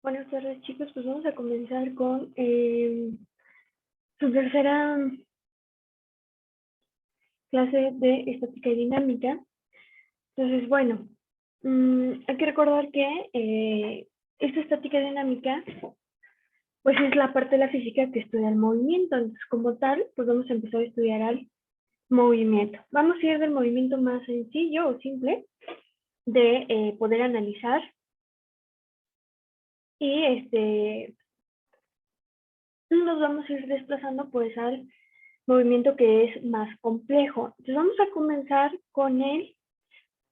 Buenas tardes, chicos. Pues vamos a comenzar con su tercera clase de estática y dinámica. Entonces, bueno, hay que recordar que esta estática y dinámica, pues es la parte de la física que estudia el movimiento. Entonces, como tal, pues vamos a empezar a estudiar al movimiento. Vamos a ir del movimiento más sencillo o simple de poder analizar y nos vamos a ir desplazando pues al movimiento que es más complejo. Entonces vamos a comenzar con el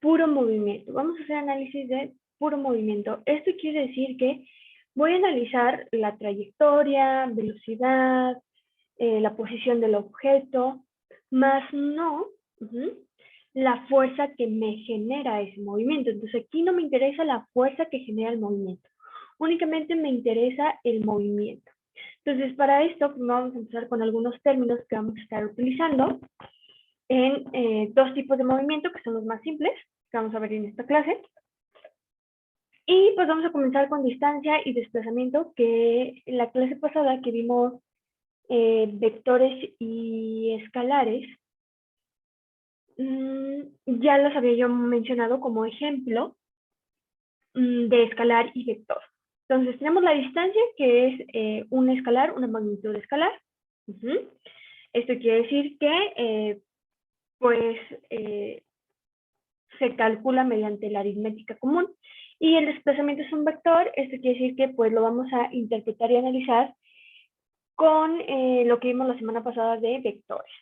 puro movimiento. Vamos a hacer análisis de puro movimiento. Esto quiere decir que voy a analizar la trayectoria, velocidad, la posición del objeto, más no la fuerza que me genera ese movimiento. Entonces aquí no me interesa la fuerza que genera el movimiento. Únicamente me interesa el movimiento. Entonces, para esto vamos a empezar con algunos términos que vamos a estar utilizando en dos tipos de movimiento, que son los más simples, que vamos a ver en esta clase. Y pues vamos a comenzar con distancia y desplazamiento, que en la clase pasada que vimos vectores y escalares, ya los había yo mencionado como ejemplo de escalar y vector. Entonces tenemos la distancia, que es un escalar, una magnitud escalar. Esto quiere decir que se calcula mediante la aritmética común. Y el desplazamiento es un vector. Esto quiere decir que pues lo vamos a interpretar y analizar con lo que vimos la semana pasada de vectores.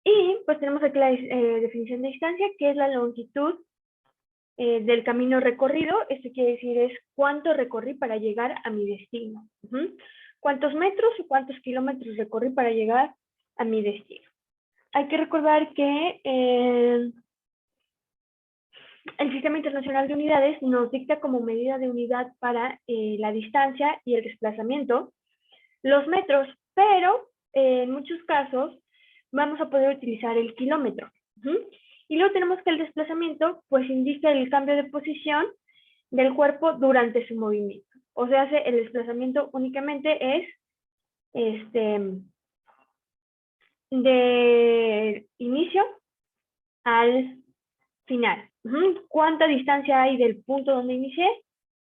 Y pues tenemos aquí la definición de distancia, que es la longitud del camino recorrido. Esto quiere decir es cuánto recorrí para llegar a mi destino. ¿Cuántos metros o cuántos kilómetros recorrí para llegar a mi destino? Hay que recordar que el Sistema Internacional de Unidades nos dicta como medida de unidad para la distancia y el desplazamiento los metros, pero en muchos casos vamos a poder utilizar el kilómetro. Y luego tenemos que el desplazamiento pues indica el cambio de posición del cuerpo durante su movimiento. O sea, el desplazamiento únicamente es de inicio al final. ¿Cuánta distancia hay del punto donde inicié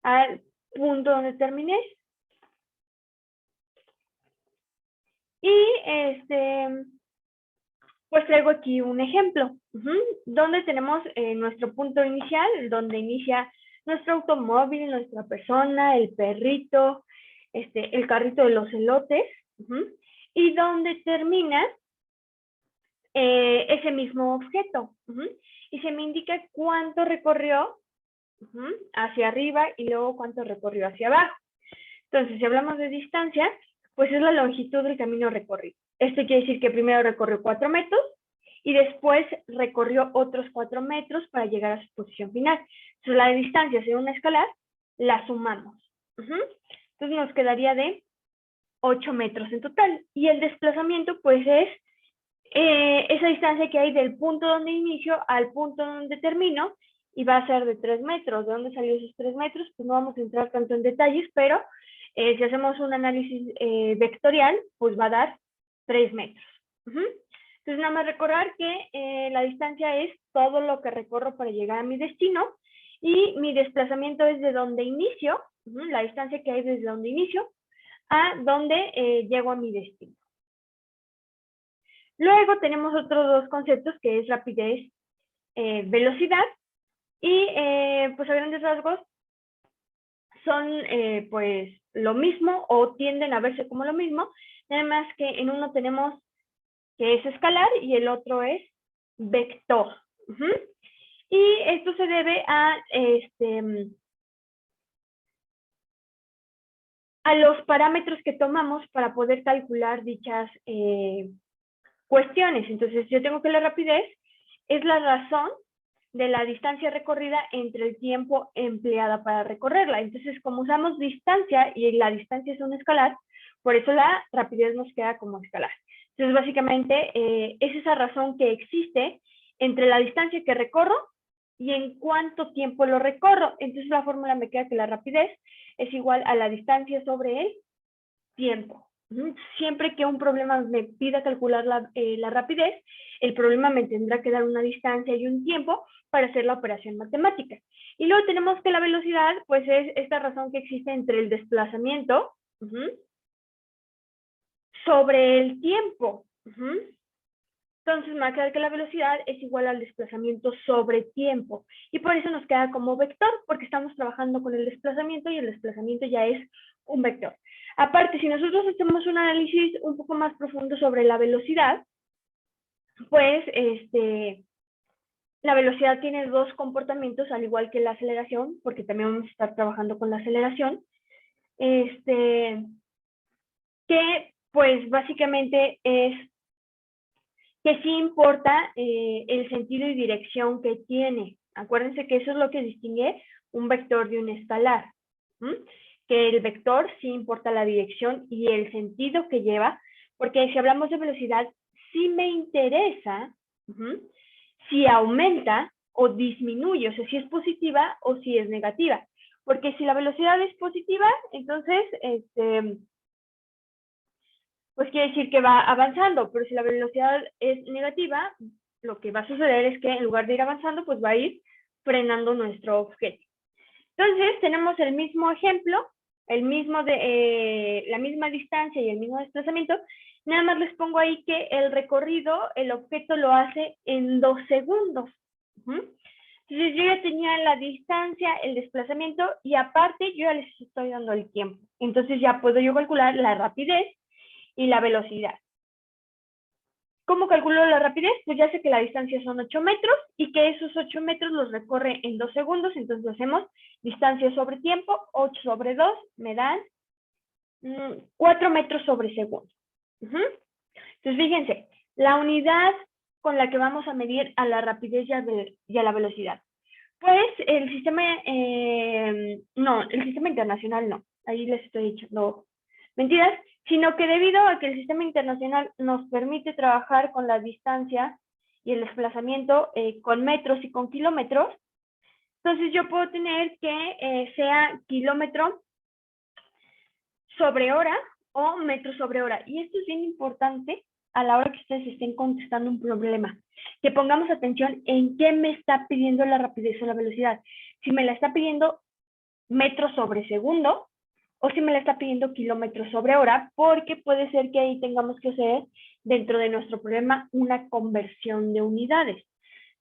al punto donde terminé? Y pues traigo aquí un ejemplo, donde tenemos nuestro punto inicial, donde inicia nuestro automóvil, nuestra persona, el perrito, el carrito de los elotes, y donde termina ese mismo objeto. Y se me indica cuánto recorrió hacia arriba y luego cuánto recorrió hacia abajo. Entonces, si hablamos de distancia, pues es la longitud del camino recorrido. Esto quiere decir que primero recorrió 4 metros y después recorrió otros 4 metros para llegar a su posición final. Entonces, la distancia según una escalar, la sumamos. Entonces, nos quedaría de 8 metros en total. Y el desplazamiento, pues es esa distancia que hay del punto donde inicio al punto donde termino, y va a ser de 3 metros. ¿De dónde salió esos 3 metros? Pues no vamos a entrar tanto en detalles, pero si hacemos un análisis vectorial, pues va a dar 3 metros. Entonces, nada más recordar que la distancia es todo lo que recorro para llegar a mi destino, y mi desplazamiento es de donde inicio, la distancia que hay desde donde inicio a donde llego a mi destino. Luego tenemos otros dos conceptos, que es rapidez, velocidad, y pues a grandes rasgos son pues lo mismo o tienden a verse como lo mismo, nada más que en uno tenemos que es escalar y el otro es vector. Y esto se debe a los parámetros que tomamos para poder calcular dichas cuestiones. Entonces, yo tengo que la rapidez es la razón de la distancia recorrida entre el tiempo empleada para recorrerla. Entonces, como usamos distancia y la distancia es un escalar, por eso la rapidez nos queda como escalar. Entonces, básicamente, es esa razón que existe entre la distancia que recorro y en cuánto tiempo lo recorro. Entonces la fórmula me queda que la rapidez es igual a la distancia sobre el tiempo. Siempre que un problema me pida calcular la rapidez, el problema me tendrá que dar una distancia y un tiempo para hacer la operación matemática. Y luego tenemos que la velocidad, pues es esta razón que existe entre el desplazamiento sobre el tiempo. Entonces me va a quedar que la velocidad es igual al desplazamiento sobre tiempo. Y por eso nos queda como vector, porque estamos trabajando con el desplazamiento y el desplazamiento ya es un vector. Aparte, si nosotros hacemos un análisis un poco más profundo sobre la velocidad, pues la velocidad tiene dos comportamientos, al igual que la aceleración, porque también vamos a estar trabajando con la aceleración, que pues básicamente es que sí importa el sentido y dirección que tiene. Acuérdense que eso es lo que distingue un vector de un escalar. Que el vector sí importa la dirección y el sentido que lleva, porque si hablamos de velocidad, sí me interesa si aumenta o disminuye, o sea, si es positiva o si es negativa. Porque si la velocidad es positiva, entonces, pues quiere decir que va avanzando, pero si la velocidad es negativa, lo que va a suceder es que en lugar de ir avanzando, pues va a ir frenando nuestro objeto. Entonces, tenemos el mismo ejemplo, la misma distancia y el mismo desplazamiento, nada más les pongo ahí que el recorrido, el objeto lo hace en 2 segundos. Entonces, yo ya tenía la distancia, el desplazamiento, y aparte yo ya les estoy dando el tiempo. Entonces, ya puedo yo calcular la rapidez y la velocidad. ¿Cómo calculo la rapidez? Pues ya sé que la distancia son 8 metros y que esos 8 metros los recorre en 2 segundos. Entonces hacemos distancia sobre tiempo, 8 sobre 2 me dan 4 metros sobre segundo. Entonces fíjense, la unidad con la que vamos a medir a la rapidez y a la velocidad. Pues el sistema, no, el sistema internacional no. Ahí les estoy echando mentiras, sino que debido a que el sistema internacional nos permite trabajar con la distancia y el desplazamiento con metros y con kilómetros, entonces yo puedo tener que sea kilómetro sobre hora o metro sobre hora. Y esto es bien importante a la hora que ustedes estén contestando un problema, que pongamos atención en qué me está pidiendo la rapidez o la velocidad. Si me la está pidiendo metros sobre segundo, o si me la está pidiendo kilómetros sobre hora, porque puede ser que ahí tengamos que hacer dentro de nuestro problema una conversión de unidades.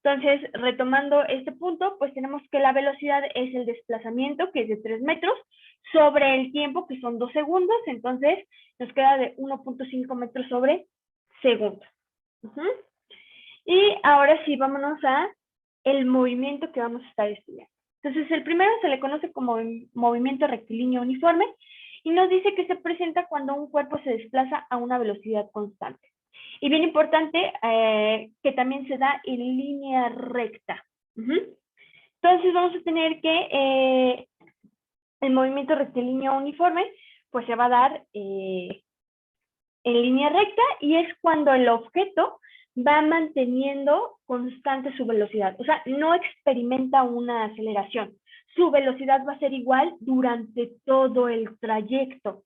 Entonces, retomando este punto, pues tenemos que la velocidad es el desplazamiento, que es de 3 metros, sobre el tiempo, que son 2 segundos, entonces nos queda de 1.5 metros sobre segundo. Y ahora sí, vámonos a el movimiento que vamos a estar estudiando. Entonces, el primero se le conoce como movimiento rectilíneo uniforme y nos dice que se presenta cuando un cuerpo se desplaza a una velocidad constante. Y bien importante, que también se da en línea recta. Entonces, vamos a tener que el movimiento rectilíneo uniforme, pues se va a dar en línea recta y es cuando el objeto va manteniendo constante su velocidad. O sea, no experimenta una aceleración. Su velocidad va a ser igual durante todo el trayecto.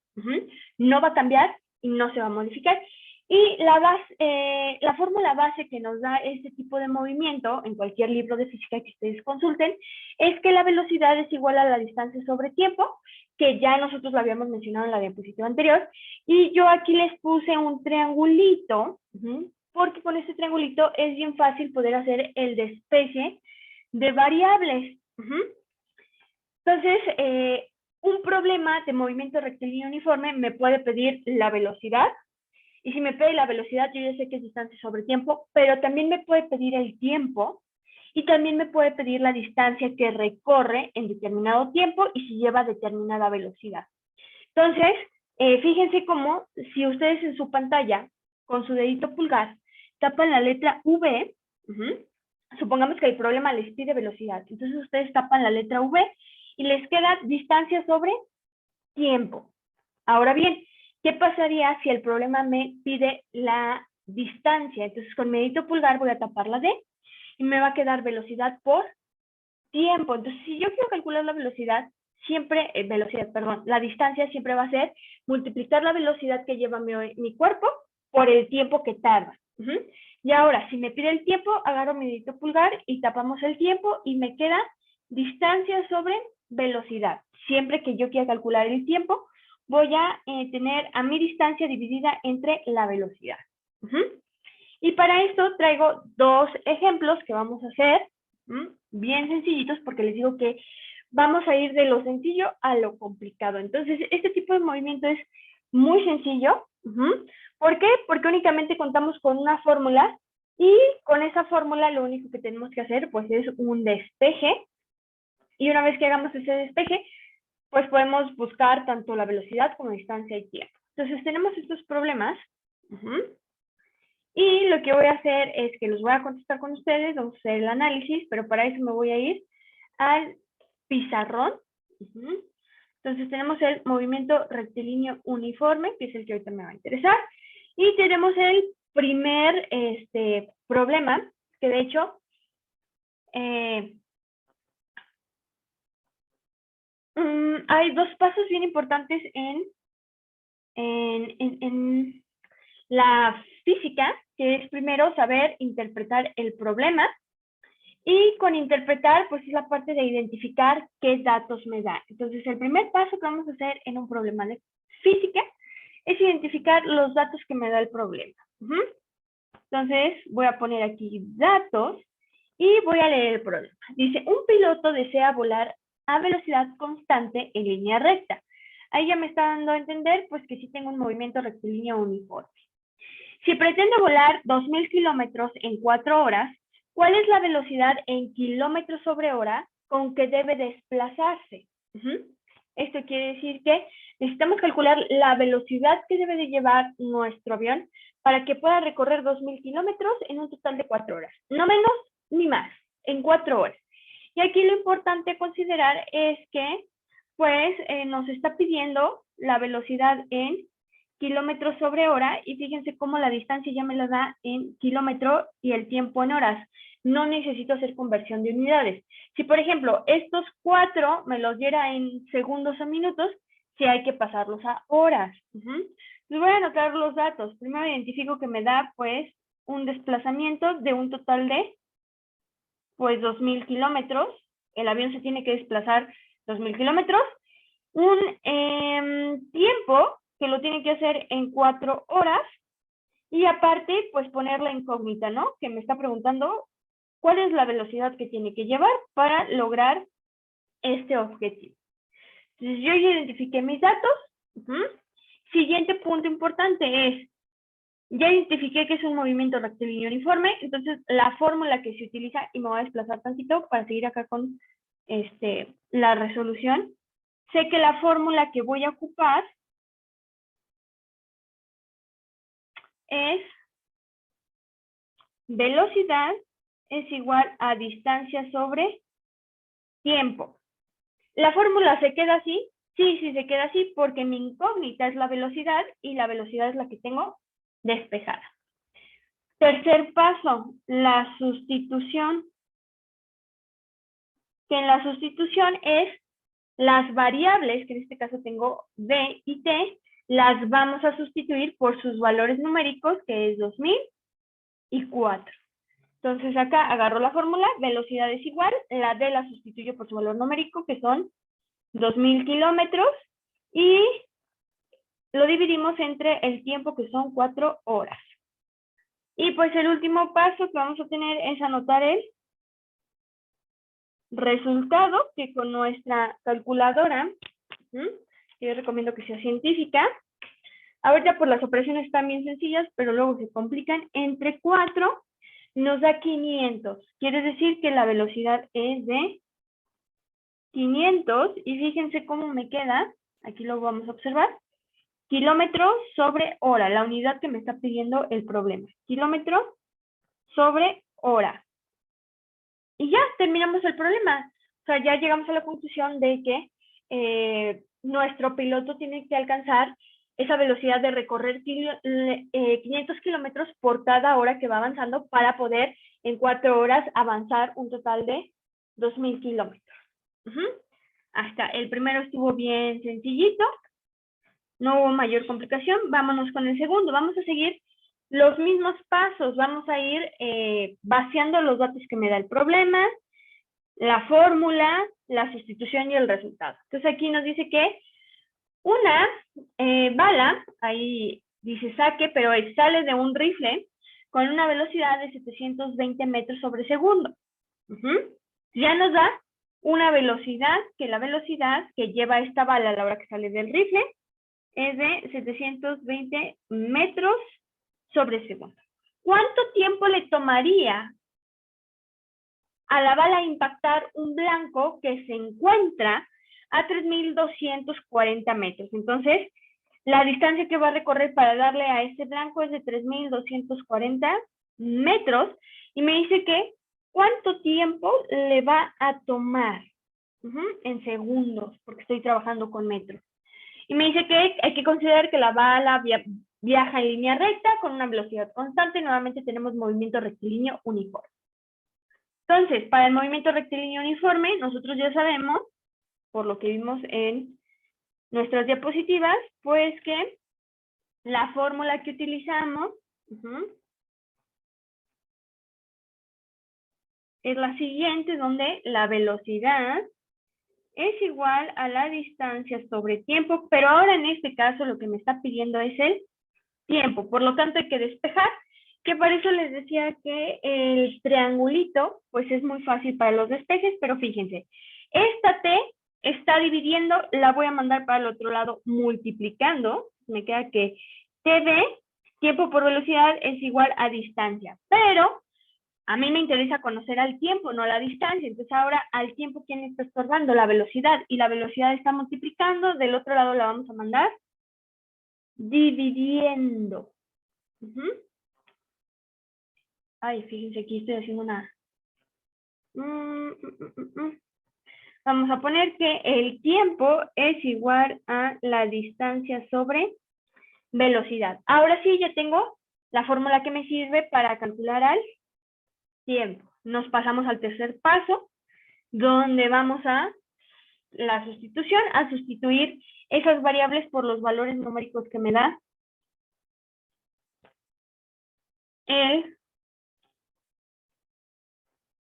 No va a cambiar y no se va a modificar. Y la fórmula base que nos da este tipo de movimiento, en cualquier libro de física que ustedes consulten, es que la velocidad es igual a la distancia sobre tiempo, que ya nosotros lo habíamos mencionado en la diapositiva anterior. Y yo aquí les puse un triangulito, porque con este triangulito es bien fácil poder hacer el despecie de variables. Entonces, un problema de movimiento rectilíneo uniforme me puede pedir la velocidad, y si me pide la velocidad, yo ya sé que es distancia sobre tiempo, pero también me puede pedir el tiempo, y también me puede pedir la distancia que recorre en determinado tiempo y si lleva determinada velocidad. Entonces, fíjense cómo si ustedes en su pantalla, con su dedito pulgar, tapan la letra V, supongamos que el problema les pide velocidad, entonces ustedes tapan la letra V y les queda distancia sobre tiempo. Ahora bien, ¿qué pasaría si el problema me pide la distancia? Entonces con mi dedito pulgar voy a tapar la D y me va a quedar velocidad por tiempo. Entonces, si yo quiero calcular la velocidad, la distancia siempre va a ser multiplicar la velocidad que lleva mi cuerpo por el tiempo que tarda. Y ahora, si me pide el tiempo, agarro mi dedito pulgar y tapamos el tiempo y me queda distancia sobre velocidad. Siempre que yo quiera calcular el tiempo, voy a tener a mi distancia dividida entre la velocidad. Y para esto traigo dos ejemplos que vamos a hacer, bien sencillitos, porque les digo que vamos a ir de lo sencillo a lo complicado. Entonces, este tipo de movimiento es muy sencillo. ¿Por qué? Porque únicamente contamos con una fórmula y con esa fórmula lo único que tenemos que hacer pues es un despeje. Y una vez que hagamos ese despeje, pues podemos buscar tanto la velocidad como distancia y tiempo. Entonces, tenemos estos problemas. Y lo que voy a hacer es que los voy a contestar con ustedes, vamos a hacer el análisis, pero para eso me voy a ir al pizarrón. Entonces tenemos el movimiento rectilíneo uniforme, que es el que ahorita me va a interesar. Y tenemos el primer problema, que de hecho hay dos pasos bien importantes en la física, que es primero saber interpretar el problema, y con interpretar, pues es la parte de identificar qué datos me da. Entonces, el primer paso que vamos a hacer en un problema de física es identificar los datos que me da el problema. Entonces, voy a poner aquí datos y voy a leer el problema. Dice, un piloto desea volar a velocidad constante en línea recta. Ahí ya me está dando a entender, pues que sí tengo un movimiento rectilíneo uniforme. Si pretende volar 2000 kilómetros en 4 horas, ¿cuál es la velocidad en kilómetros sobre hora con que debe desplazarse? Esto quiere decir que necesitamos calcular la velocidad que debe de llevar nuestro avión para que pueda recorrer 2000 kilómetros en un total de 4 horas. No menos ni más, en 4 horas. Y aquí lo importante a considerar es que pues nos está pidiendo la velocidad en kilómetros sobre hora, y fíjense cómo la distancia ya me la da en kilómetro y el tiempo en horas. No necesito hacer conversión de unidades. Si, por ejemplo, estos 4 me los diera en segundos o minutos, sí hay que pasarlos a horas. Les voy a anotar los datos. Primero identifico que me da, pues, un desplazamiento de un total de, pues, 2000 kilómetros. El avión se tiene que desplazar 2000 kilómetros. Un tiempo que lo tiene que hacer en 4 horas, y aparte, pues poner la incógnita, ¿no? Que me está preguntando cuál es la velocidad que tiene que llevar para lograr este objetivo. Entonces, yo ya identifiqué mis datos. Siguiente punto importante es, ya identifiqué que es un movimiento rectilíneo uniforme, entonces la fórmula que se utiliza, y me voy a desplazar tantito para seguir acá con la resolución. Sé que la fórmula que voy a ocupar es velocidad es igual a distancia sobre tiempo. ¿La fórmula se queda así? Sí, se queda así porque mi incógnita es la velocidad y la velocidad es la que tengo despejada. Tercer paso, la sustitución. Que en la sustitución es las variables, que en este caso tengo b y t, las vamos a sustituir por sus valores numéricos, que es 2000 y 4. Entonces acá agarro la fórmula, velocidad es igual, la d la sustituyo por su valor numérico, que son 2000 kilómetros, y lo dividimos entre el tiempo, que son 4 horas. Y pues el último paso que vamos a tener es anotar el resultado, que con nuestra calculadora, yo recomiendo que sea científica. Ahorita por las operaciones están bien sencillas, pero luego se complican. Entre 4 nos da 500. Quiere decir que la velocidad es de 500, y fíjense cómo me queda, aquí lo vamos a observar, kilómetros sobre hora, la unidad que me está pidiendo el problema, kilómetro sobre hora. Y ya terminamos el problema. O sea, ya llegamos a la conclusión de que nuestro piloto tiene que alcanzar esa velocidad de recorrer 500 kilómetros por cada hora que va avanzando, para poder en 4 horas avanzar un total de 2,000 kilómetros. Hasta el primero estuvo bien sencillito, no hubo mayor complicación. Vámonos con el segundo. Vamos a seguir los mismos pasos. Vamos a ir vaciando los datos que me da el problema, la fórmula, la sustitución y el resultado. Entonces aquí nos dice que una bala, ahí dice saque, pero sale de un rifle con una velocidad de 720 metros sobre segundo. Ya nos da una velocidad, que la velocidad que lleva esta bala a la hora que sale del rifle es de 720 metros sobre segundo. ¿Cuánto tiempo le tomaría a la bala impactar un blanco que se encuentra a 3,240 metros? Entonces, la distancia que va a recorrer para darle a este blanco es de 3,240 metros. Y me dice que ¿cuánto tiempo le va a tomar? En segundos, porque estoy trabajando con metros. Y me dice que hay que considerar que la bala viaja en línea recta con una velocidad constante. Nuevamente tenemos movimiento rectilíneo uniforme. Entonces, para el movimiento rectilíneo uniforme, nosotros ya sabemos, por lo que vimos en nuestras diapositivas, pues que la fórmula que utilizamos es la siguiente, donde la velocidad es igual a la distancia sobre tiempo, pero ahora en este caso lo que me está pidiendo es el tiempo. Por lo tanto, hay que despejar, que por eso les decía que el triangulito, pues es muy fácil para los despejes, pero fíjense, esta T está dividiendo, la voy a mandar para el otro lado multiplicando, me queda que TV, tiempo por velocidad, es igual a distancia, pero a mí me interesa conocer al tiempo, no la distancia. Entonces ahora al tiempo, ¿quién está estorbando? La velocidad. Y la velocidad está multiplicando. Del otro lado la vamos a mandar dividiendo. Ay, fíjense, aquí estoy haciendo una... Vamos a poner que el tiempo es igual a la distancia sobre velocidad. Ahora sí, ya tengo la fórmula que me sirve para calcular al tiempo. Nos pasamos al tercer paso, donde vamos a la sustitución, a sustituir esas variables por los valores numéricos que me da el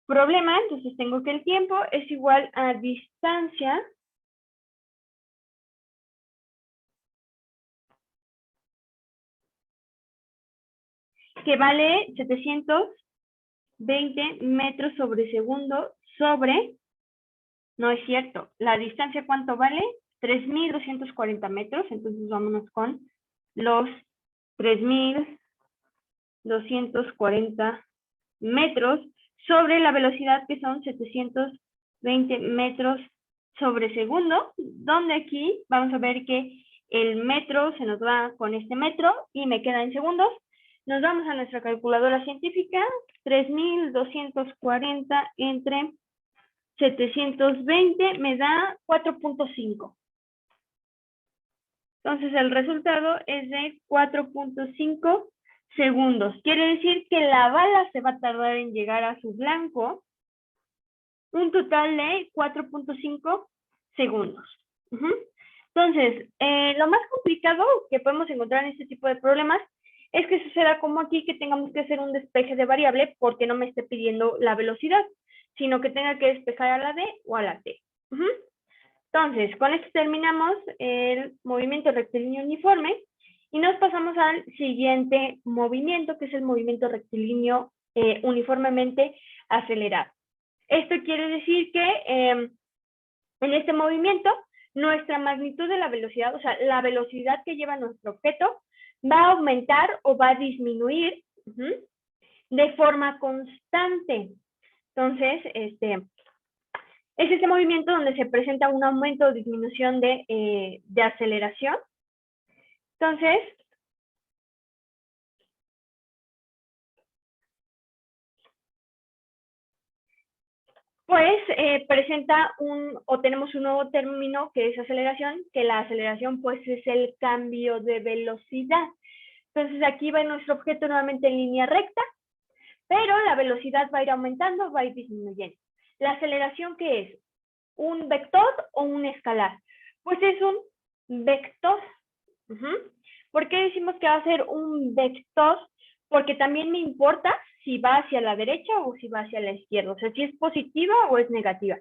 problema. Entonces tengo que el tiempo es igual a distancia que vale 720 metros sobre segundo sobre, no es cierto, la distancia ¿cuánto vale? 3,240 metros, entonces vámonos con los 3,240 metros sobre la velocidad que son 720 metros sobre segundo, donde aquí vamos a ver que el metro se nos va con este metro y me queda en segundos. Nos vamos a nuestra calculadora científica, 3,240 entre 720 me da 4.5. Entonces el resultado es de 4.5 segundos. Quiere decir que la bala se va a tardar en llegar a su blanco un total de 4.5 segundos. Entonces, lo más complicado que podemos encontrar en este tipo de problemas es que suceda como aquí, que tengamos que hacer un despeje de variable porque no me esté pidiendo la velocidad, sino que tenga que despejar a la D o a la T. Entonces, con esto terminamos el movimiento rectilíneo uniforme y nos pasamos al siguiente movimiento, que es el movimiento rectilíneo uniformemente acelerado. Esto quiere decir que en este movimiento, nuestra magnitud de la velocidad, o sea, la velocidad que lleva nuestro objeto, va a aumentar o va a disminuir de forma constante. Entonces, es este movimiento donde se presenta un aumento o disminución de aceleración. Entonces, pues presenta tenemos un nuevo término que es aceleración, que la aceleración pues es el cambio de velocidad. Entonces aquí va nuestro objeto nuevamente en línea recta, pero la velocidad va a ir aumentando, va a ir disminuyendo. ¿La aceleración qué es? ¿Un vector o un escalar? Pues es un vector. ¿Por qué decimos que va a ser un vector? Porque también me importa si va hacia la derecha o si va hacia la izquierda, o sea, si es positiva o es negativa.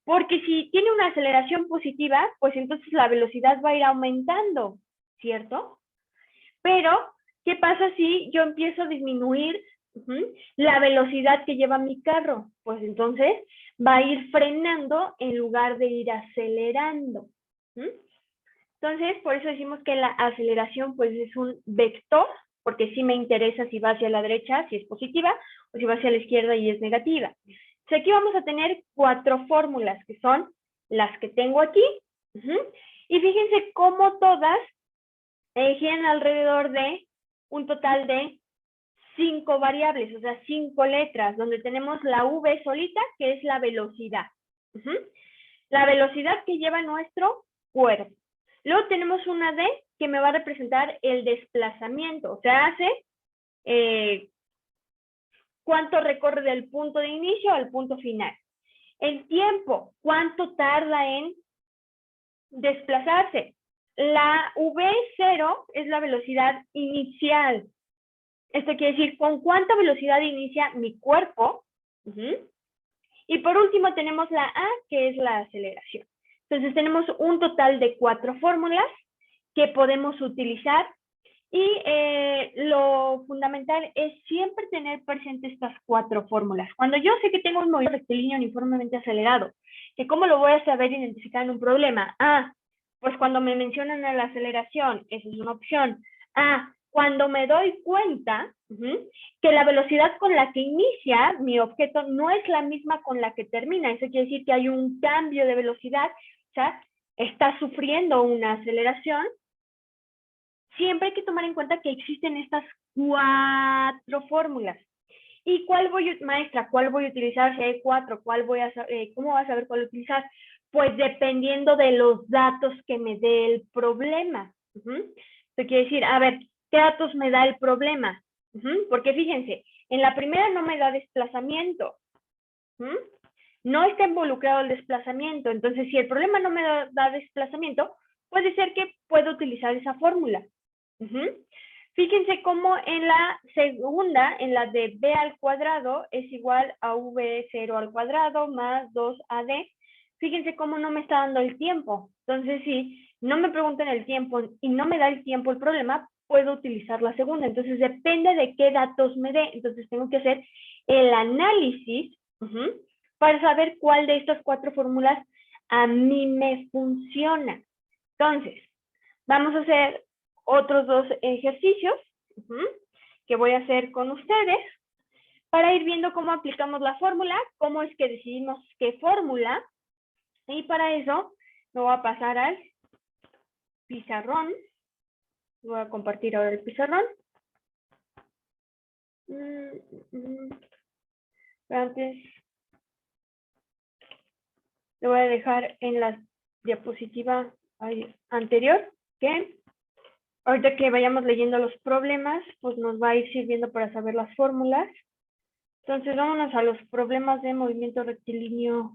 Porque si tiene una aceleración positiva, pues entonces la velocidad va a ir aumentando, ¿cierto? Pero, ¿qué pasa si yo empiezo a disminuir la velocidad que lleva mi carro? Pues entonces va a ir frenando en lugar de ir acelerando. Entonces, por eso decimos que la aceleración pues es un vector, porque sí me interesa si va hacia la derecha, si es positiva, o si va hacia la izquierda y es negativa. Entonces, aquí vamos a tener 4 fórmulas, que son las que tengo aquí. Y fíjense cómo todas giran alrededor de un total de 5 variables, o sea, 5 letras, donde tenemos la V solita, que es la velocidad. La velocidad que lleva nuestro cuerpo. Luego tenemos una D que me va a representar el desplazamiento, o sea, hace cuánto recorre del punto de inicio al punto final. El tiempo, cuánto tarda en desplazarse. La V0 es la velocidad inicial. Esto quiere decir con cuánta velocidad inicia mi cuerpo. Y por último tenemos la A, que es la aceleración. Entonces tenemos un total de 4 fórmulas que podemos utilizar y lo fundamental es siempre tener presente estas 4 fórmulas. Cuando yo sé que tengo un movimiento rectilíneo uniformemente acelerado, que ¿cómo lo voy a saber identificar en un problema? Pues cuando me mencionan la aceleración, esa es una opción. Cuando me doy cuenta que la velocidad con la que inicia mi objeto no es la misma con la que termina. Eso quiere decir que hay un cambio de velocidad, o sea, está sufriendo una aceleración. Siempre hay que tomar en cuenta que existen estas 4 fórmulas. ¿Y cuál maestra, cuál voy a utilizar? Si hay 4, ¿cómo vas a saber cuál utilizar? Pues dependiendo de los datos que me dé el problema. Eso quiere decir, a ver, ¿qué datos me da el problema? Porque fíjense, en la primera no me da desplazamiento. No está involucrado el desplazamiento. Entonces, si el problema no me da desplazamiento, puede ser que pueda utilizar esa fórmula. Fíjense cómo en la segunda, en la de b al cuadrado, es igual a v0 al cuadrado más 2ad. Fíjense cómo no me está dando el tiempo. Entonces, si no me preguntan el tiempo y no me da el tiempo el problema, puedo utilizar la segunda. Entonces, depende de qué datos me dé. Entonces, tengo que hacer el análisis para saber cuál de estas 4 fórmulas a mí me funciona. Entonces, vamos a hacer otros 2 ejercicios que voy a hacer con ustedes para ir viendo cómo aplicamos la fórmula, cómo es que decidimos qué fórmula. Y para eso me voy a pasar al pizarrón. Voy a compartir ahora el pizarrón. Antes lo voy a dejar en la diapositiva anterior, que ahorita que vayamos leyendo los problemas, pues nos va a ir sirviendo para saber las fórmulas. Entonces, vámonos a los problemas de movimiento rectilíneo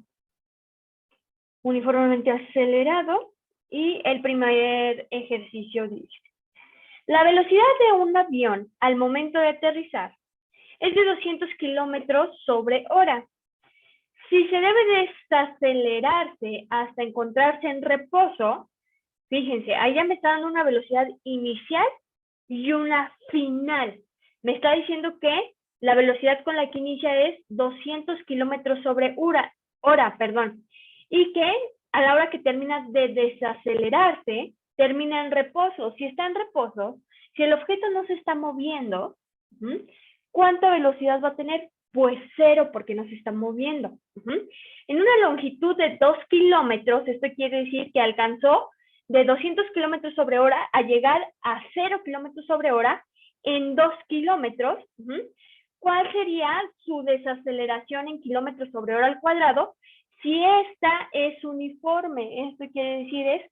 uniformemente acelerado. Y el primer ejercicio dice: la velocidad de un avión al momento de aterrizar es de 200 km/h. Si se debe desacelerarse hasta encontrarse en reposo, fíjense, ahí ya me está dando una velocidad inicial y una final. Me está diciendo que la velocidad con la que inicia es 200 km/h, y que a la hora que termina de desacelerarse, termina en reposo. Si está en reposo, si el objeto no se está moviendo, ¿cuánta velocidad va a tener? Pues 0, porque no se está moviendo. En una longitud de 2 kilómetros, esto quiere decir que alcanzó de 200 km/h a llegar a 0 km/h en 2 kilómetros. ¿Cuál sería su desaceleración en km/h al cuadrado? Si esta es uniforme, esto quiere decir es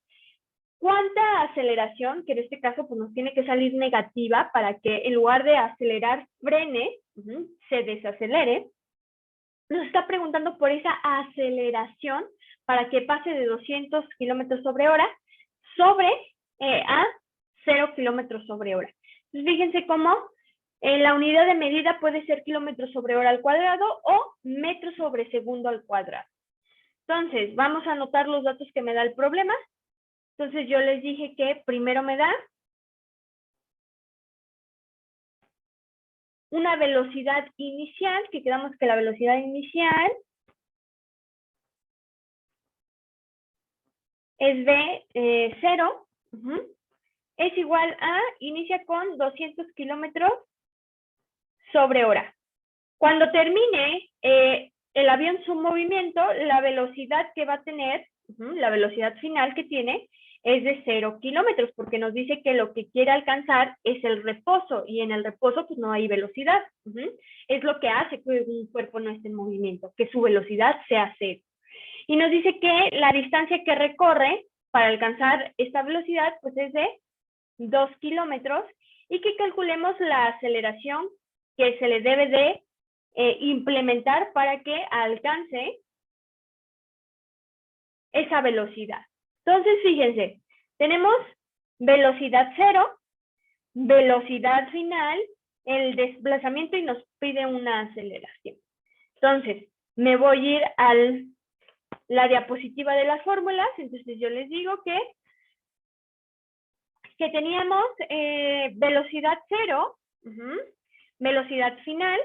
cuánta aceleración, que en este caso pues nos tiene que salir negativa para que en lugar de acelerar frene, se desacelere. nos está preguntando por esa aceleración para que pase de 200 kilómetros sobre hora a 0 kilómetros sobre hora. Entonces, fíjense cómo la unidad de medida puede ser kilómetros sobre hora al cuadrado o metros sobre segundo al cuadrado. Entonces, vamos a anotar los datos que me da el problema. Entonces, yo les dije que primero me da una velocidad inicial, que quedamos que la velocidad inicial es de 0, es igual a, inicia con 200 kilómetros sobre hora. Cuando termine el avión su movimiento, la velocidad que va a tener, la velocidad final que tiene, es de 0 kilómetros, porque nos dice que lo que quiere alcanzar es el reposo, y en el reposo pues no hay velocidad. Es lo que hace que un cuerpo no esté en movimiento, que su velocidad sea 0. Y nos dice que la distancia que recorre para alcanzar esta velocidad pues es de 2 kilómetros, y que calculemos la aceleración que se le debe de implementar para que alcance esa velocidad. Entonces, fíjense, tenemos velocidad 0, velocidad final, el desplazamiento, y nos pide una aceleración. Entonces, me voy a ir a la diapositiva de las fórmulas. Entonces, yo les digo que teníamos velocidad 0, velocidad final,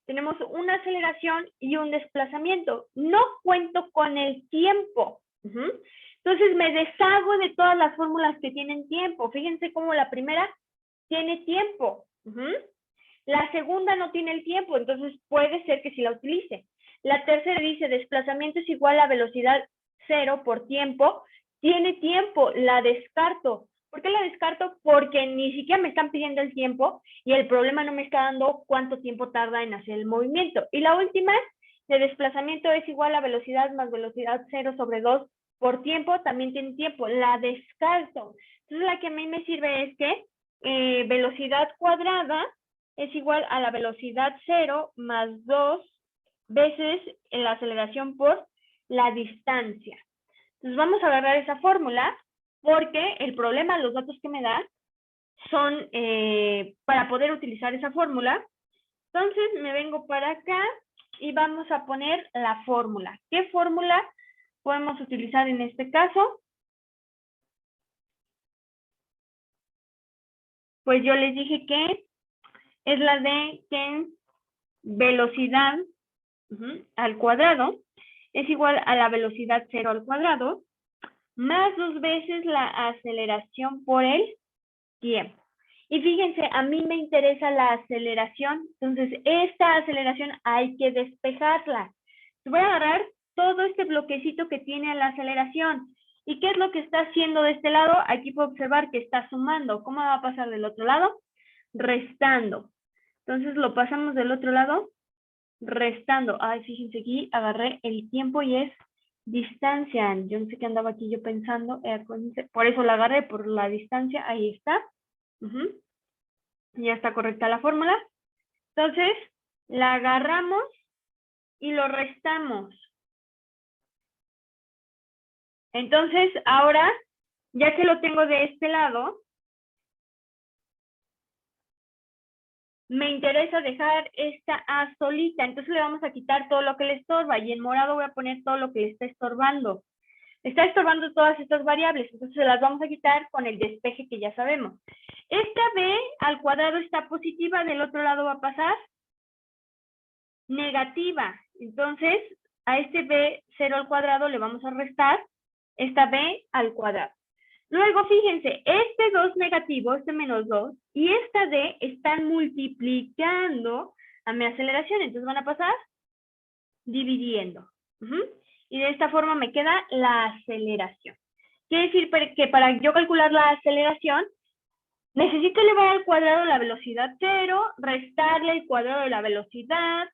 tenemos una aceleración y un desplazamiento. No cuento con el tiempo. Entonces me deshago de todas las fórmulas que tienen tiempo. Fíjense cómo la primera tiene tiempo. La segunda no tiene el tiempo, entonces puede ser que sí la utilice. La tercera dice desplazamiento es igual a velocidad 0 por tiempo. Tiene tiempo, la descarto. ¿Por qué la descarto? Porque ni siquiera me están pidiendo el tiempo y el problema no me está dando cuánto tiempo tarda en hacer el movimiento. Y la última, de desplazamiento es igual a velocidad más velocidad 0 sobre 2 por tiempo, también tiene tiempo, la descarto. Entonces la que a mí me sirve es que velocidad cuadrada es igual a la velocidad 0 más 2 veces la aceleración por la distancia. Entonces vamos a agarrar esa fórmula, porque el problema, los datos que me da, son para poder utilizar esa fórmula. Entonces me vengo para acá y vamos a poner la fórmula. ¿Qué fórmula podemos utilizar en este caso? Pues yo les dije que es la de que velocidad al cuadrado es igual a la velocidad 0 al cuadrado más 2 veces la aceleración por el tiempo. Y fíjense, a mí me interesa la aceleración, entonces esta aceleración hay que despejarla. Voy a agarrar todo este bloquecito que tiene la aceleración. ¿Y qué es lo que está haciendo de este lado? Aquí puedo observar que está sumando. ¿Cómo va a pasar del otro lado? Restando. Entonces lo pasamos del otro lado, restando. Ay, fíjense, aquí agarré el tiempo y es distancia. Yo no sé qué andaba aquí yo pensando. Por eso la agarré, por la distancia. Ahí está. Ya está correcta la fórmula. Entonces, la agarramos y lo restamos. Entonces, ahora, ya que lo tengo de este lado, me interesa dejar esta A solita. Entonces le vamos a quitar todo lo que le estorba, y en morado voy a poner todo lo que le está estorbando. Está estorbando todas estas variables, entonces se las vamos a quitar con el despeje que ya sabemos. Esta B al cuadrado está positiva, del otro lado va a pasar negativa. Entonces, a este B 0 al cuadrado le vamos a restar esta B al cuadrado. Luego, fíjense, este 2 negativo, este menos 2, y esta D están multiplicando a mi aceleración, entonces van a pasar dividiendo. Y de esta forma me queda la aceleración. Quiere decir que para yo calcular la aceleración, necesito elevar al cuadrado la velocidad 0, restarle el cuadrado de la velocidad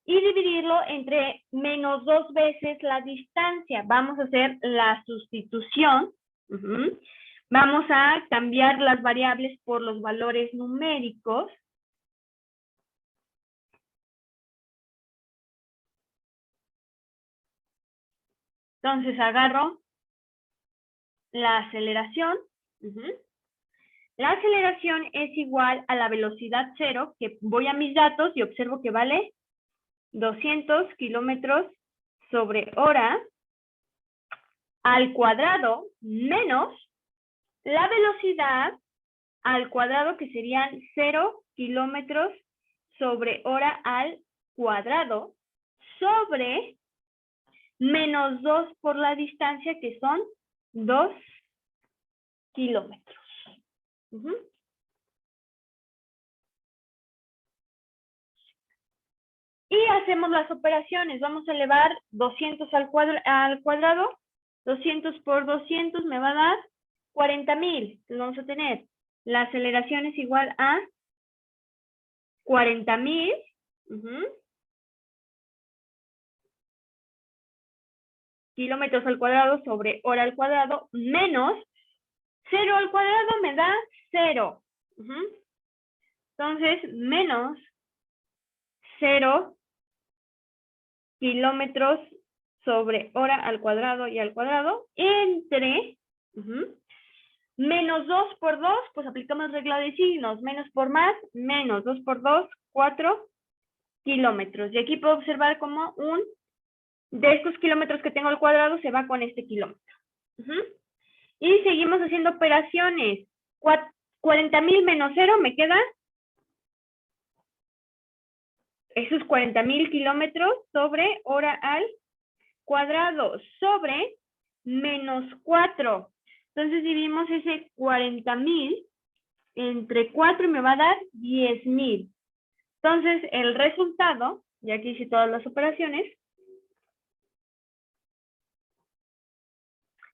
y dividirlo entre menos 2 veces la distancia. Vamos a hacer la sustitución. Vamos a cambiar las variables por los valores numéricos. Entonces agarro la aceleración. La aceleración es igual a la velocidad cero, que voy a mis datos y observo que vale 200 kilómetros sobre hora al cuadrado menos la velocidad al cuadrado, que serían 0 kilómetros sobre hora al cuadrado, sobre menos 2 por la distancia, que son 2 kilómetros. Y hacemos las operaciones. Vamos a elevar 200 al cuadrado. 200 por 200 me va a dar 40,000. Entonces vamos a tener la aceleración es igual a 40,000. Kilómetros al cuadrado sobre hora al cuadrado menos 0 al cuadrado me da 0. Entonces, menos 0 kilómetros sobre hora al cuadrado y al cuadrado entre menos 2 por 2, pues aplicamos regla de signos, menos por más, menos 2 por 2, 4 kilómetros. Y aquí puedo observar como de estos kilómetros que tengo al cuadrado se va con este kilómetro. Y seguimos haciendo operaciones. 40,000 menos 0 me queda esos 40,000 kilómetros sobre hora al cuadrado, sobre menos 4. Entonces dividimos ese 40,000 entre 4 y me va a dar 10,000. Entonces el resultado, ya que hice todas las operaciones,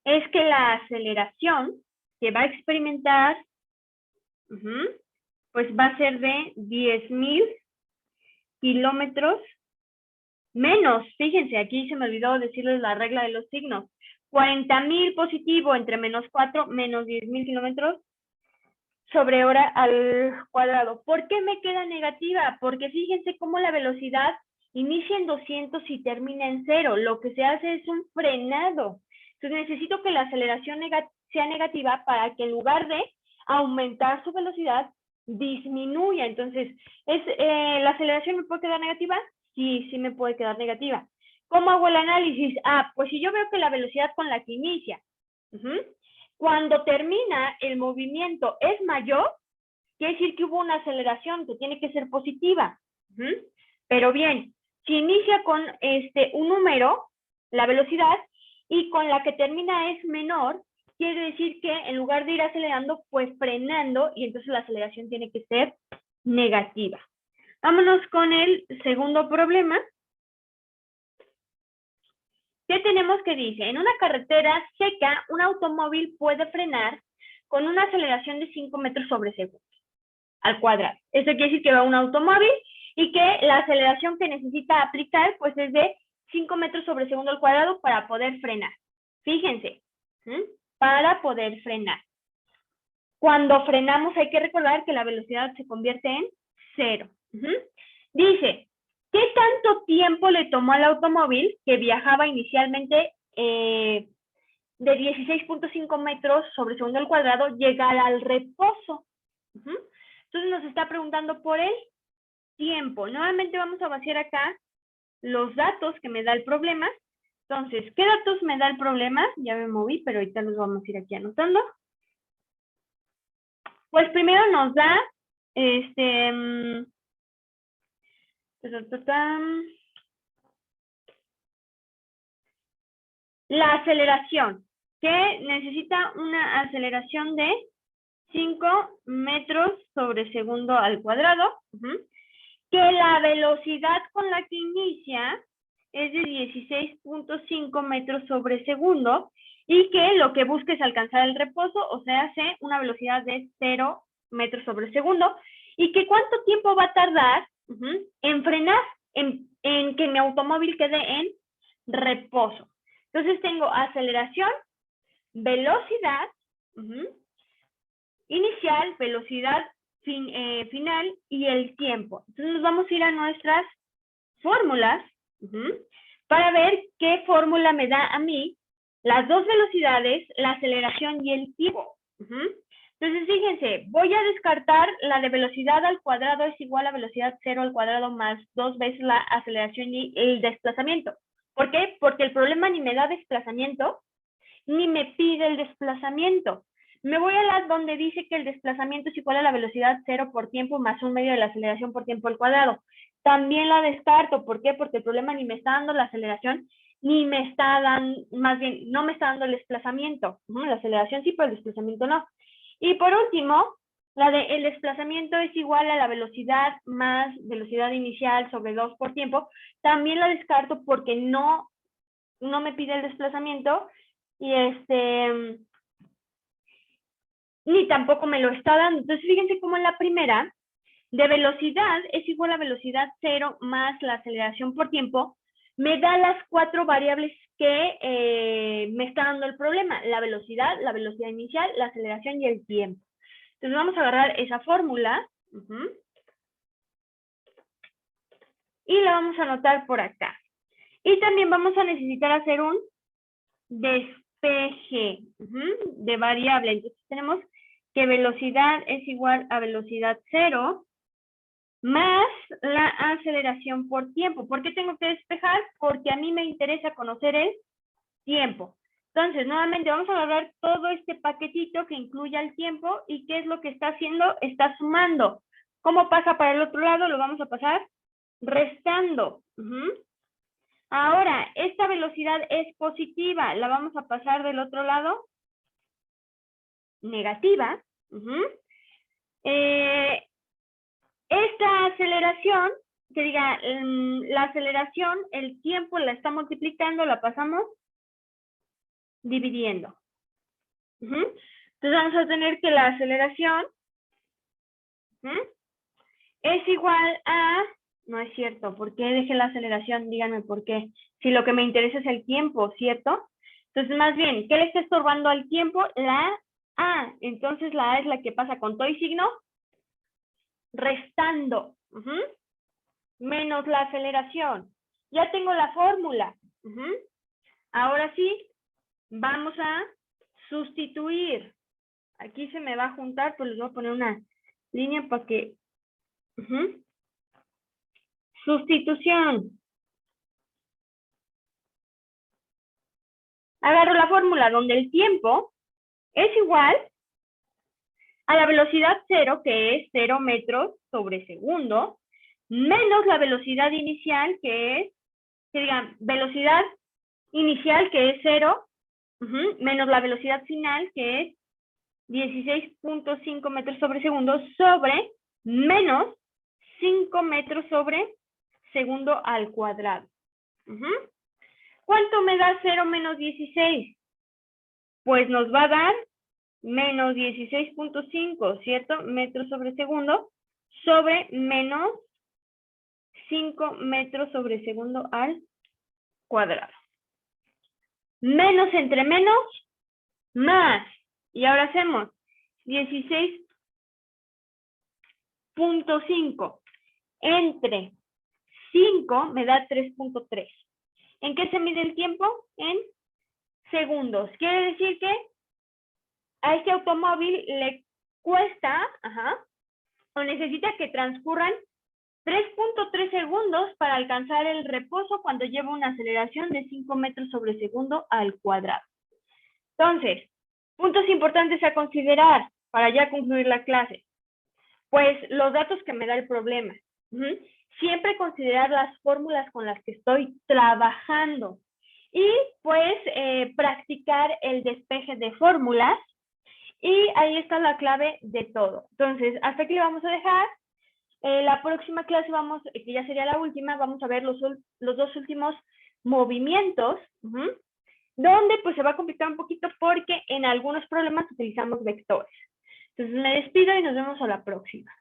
es que la aceleración que va a experimentar, pues va a ser de 10,000 kilómetros menos. Fíjense, aquí se me olvidó decirles la regla de los signos. 40,000 positivo entre menos 4 menos 10,000 kilómetros sobre hora al cuadrado. ¿Por qué me queda negativa? Porque fíjense cómo la velocidad inicia en 200 y termina en 0. Lo que se hace es un frenado. Entonces necesito que la aceleración sea negativa para que en lugar de aumentar su velocidad, disminuya. Entonces, ¿la aceleración me puede quedar negativa? Sí, sí me puede quedar negativa. ¿Cómo hago el análisis? Pues si yo veo que la velocidad con la que inicia, cuando termina el movimiento es mayor, quiere decir que hubo una aceleración que tiene que ser positiva. Pero bien, si inicia con un número, la velocidad, y con la que termina es menor, quiere decir que en lugar de ir acelerando, pues frenando, y entonces la aceleración tiene que ser negativa. Vámonos con el segundo problema. ¿Qué tenemos que dice? En una carretera seca, un automóvil puede frenar con una aceleración de 5 metros sobre segundo al cuadrado. Esto quiere decir que va un automóvil y que la aceleración que necesita aplicar pues es de 5 metros sobre segundo al cuadrado para poder frenar. Fíjense, para poder frenar. Cuando frenamos hay que recordar que la velocidad se convierte en 0. Dice, ¿qué tanto tiempo le tomó al automóvil que viajaba inicialmente de 16.5 metros sobre segundo al cuadrado llegar al reposo? Entonces nos está preguntando por el tiempo. Nuevamente vamos a vaciar acá los datos que me da el problema. Entonces, ¿qué datos me da el problema? Ya me moví, pero ahorita los vamos a ir aquí anotando. Pues primero nos da la aceleración, que necesita una aceleración de 5 metros sobre segundo al cuadrado, que la velocidad con la que inicia es de 16.5 metros sobre segundo y que lo que busca es alcanzar el reposo, o sea, hace una velocidad de 0 metros sobre segundo, y que cuánto tiempo va a tardar en frenar, en que mi automóvil quede en reposo. Entonces tengo aceleración, velocidad inicial, velocidad final y el tiempo. Entonces nos vamos a ir a nuestras fórmulas para ver qué fórmula me da a mí las dos velocidades, la aceleración y el tiempo. Entonces, fíjense, voy a descartar la de velocidad al cuadrado es igual a velocidad 0 al cuadrado más 2 veces la aceleración y el desplazamiento. ¿Por qué? Porque el problema ni me da desplazamiento, ni me pide el desplazamiento. Me voy a la donde dice que el desplazamiento es igual a la velocidad 0 por tiempo más 1/2 de la aceleración por tiempo al cuadrado. También la descarto. ¿Por qué? Porque el problema ni me está dando la aceleración, ni me está dando, más bien, no me está dando el desplazamiento. La aceleración sí, pero el desplazamiento no. Y por último, la de el desplazamiento es igual a la velocidad más velocidad inicial sobre 2 por tiempo. También la descarto porque no me pide el desplazamiento y ni tampoco me lo está dando. Entonces, fíjense cómo en la primera, de velocidad es igual a velocidad 0 más la aceleración por tiempo, me da las 4 variables que me está dando el problema: la velocidad inicial, la aceleración y el tiempo. Entonces vamos a agarrar esa fórmula y la vamos a anotar por acá. Y también vamos a necesitar hacer un despeje de variable. Entonces tenemos que velocidad es igual a velocidad 0 más la aceleración por tiempo. ¿Por qué tengo que despejar? Porque a mí me interesa conocer el tiempo. Entonces, nuevamente vamos a agarrar todo este paquetito que incluya el tiempo y ¿qué es lo que está haciendo? Está sumando. ¿Cómo pasa para el otro lado? Lo vamos a pasar restando. Ahora, esta velocidad es positiva. La vamos a pasar del otro lado negativa. Esta aceleración, que diga, la aceleración, el tiempo la está multiplicando, la pasamos dividiendo. Entonces vamos a tener que la aceleración es igual a... No es cierto. ¿Por qué dejé la aceleración? Díganme por qué. Si lo que me interesa es el tiempo, ¿cierto? Entonces, más bien, ¿qué le está estorbando al tiempo? La A. Entonces, la A es la que pasa con todo y signo restando. Menos la aceleración. Ya tengo la fórmula. Ahora sí, vamos a sustituir. Aquí se me va a juntar, pues les voy a poner una línea para que... Sustitución. Agarro la fórmula donde el tiempo es igual a la velocidad 0, que es 0 metros sobre segundo, menos la velocidad inicial, que digan, velocidad inicial, que es 0, menos la velocidad final, que es 16.5 metros sobre segundo, sobre menos 5 metros sobre segundo al cuadrado. ¿Cuánto me da 0 menos 16? Pues nos va a dar menos 16.5, ¿cierto? Metros sobre segundo, sobre menos 5 metros sobre segundo al cuadrado. Menos entre menos, más. Y ahora hacemos 16.5 entre 5 me da 3.3. ¿En qué se mide el tiempo? En segundos. Quiere decir que a este automóvil le cuesta, o necesita que transcurran 3.3 segundos para alcanzar el reposo cuando lleva una aceleración de 5 metros sobre segundo al cuadrado. Entonces, puntos importantes a considerar para ya concluir la clase. Pues los datos que me da el problema. Siempre considerar las fórmulas con las que estoy trabajando. Y pues practicar el despeje de fórmulas. Y ahí está la clave de todo. Entonces, hasta aquí lo vamos a dejar. La próxima clase que ya sería la última, vamos a ver los dos últimos movimientos, donde pues se va a complicar un poquito porque en algunos problemas utilizamos vectores. Entonces me despido y nos vemos a la próxima.